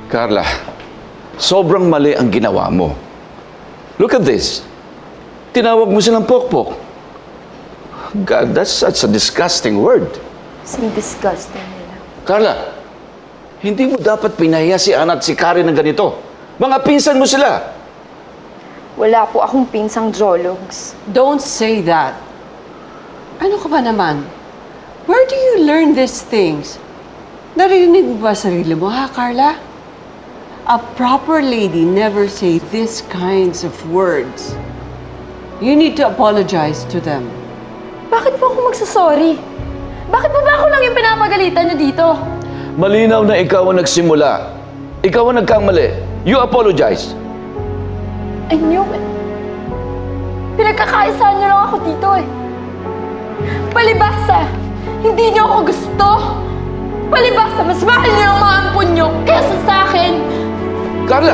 Carla, sobrang mali ang ginawa mo. Look at this. Tinawag mo silang pokpok. God, that's such a disgusting word. Kasing disgusting nila. Carla, hindi mo dapat pinahiya si Ana at si Karen ng ganito. Mga pinsan mo sila. Wala po akong pinsang jologs. Don't say that. Ano ka ba naman? Where do you learn these things? Narinig mo ba sarili mo, ha, Carla? A proper lady never say these kinds of words. You need to apologize to them. Bakit po ako magsasorry? Bakit po ba ako lang yung pinapagalitan niyo dito? Malinaw na ikaw ang nagsimula. Ikaw ang nagkamali. You apologize. I knew it. Pinagkakaisahan niyo lang ako dito eh. Palibasa, hindi niyo ako gusto. Palibasa, mas mahal niyo ang mga ampon niyo kaysa sa akin. Carla!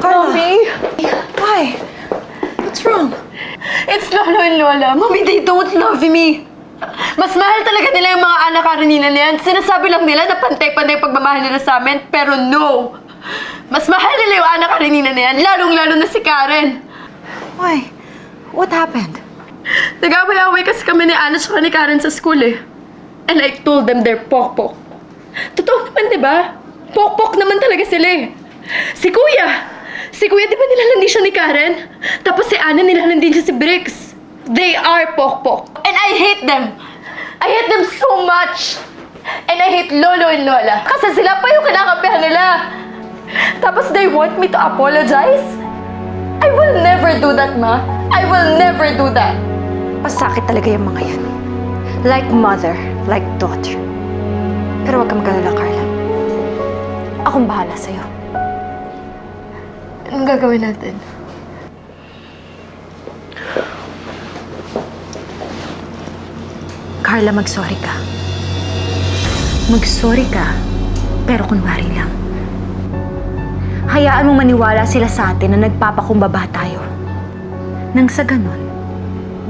Mommy! Why? What's wrong? It's Lolo and Lola. Mommy, they don't love me. Mas mahal talaga nila yung mga anak karenina na yan. Sinasabi lang nila na pantay-pantay pagmamahal nila sa amin, pero no! Mas mahal nila yung anak karenina na yan, lalong-lalo na si Karen. Why? What happened? Nag-away-away kasi kami ni Ana at ni Karen sa school eh. And I told them they're pokpok. Totoo naman, di ba? Pokpok naman talaga sila eh. Si Kuya, di ba nilalandi siya ni Karen? Tapos si Ana nilalandi siya si Briggs. They are pokpok. And I hate them. I hate them so much. And I hate Lolo and Lola. Kasi sila pa yung kinakampihan nila. Tapos they want me to apologize? I will never do that, Ma. I will never do that. Pasakit talaga yung mga yan. Like mother, like daughter. Pero huwag kang magalala, Carla. Akong bahala sa'yo. Anong gagawin natin? Carla, mag-sorry ka. Mag-sorry ka, pero kunwari lang. Hayaan mong maniwala sila sa atin na nagpapakumbaba tayo. Nang sa ganon,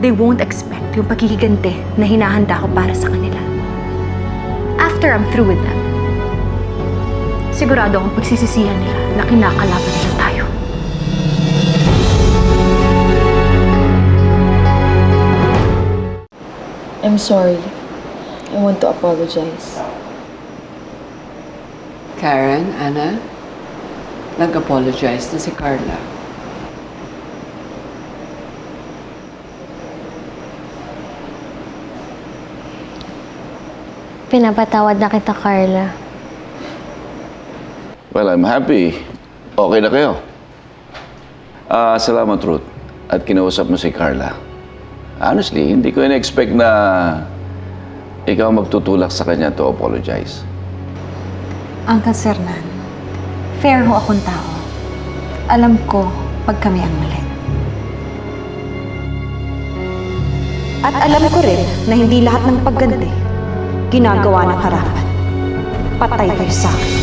they won't expect yung paghihiganti na hinahanda ko para sa kanila. After I'm through with them, sigurado akong pagsisisihan nila na kinakalaban nila tayo. I'm sorry. I want to apologize. Karen, Anna, nag-apologize na si Carla. Pinapatawad na kita, Carla. Well, I'm happy. Okay na kayo. Salamat, Ruth. At kinausap mo si Carla. Honestly, hindi ko in-expect na ikaw magtutulak sa kanya to apologize. Uncle Sernan, fair ho akong tao. Alam ko pag kami ang mali. At alam ko rin na hindi lahat ng pagganti ginagawa ng harapan. Patay kayo sa akin.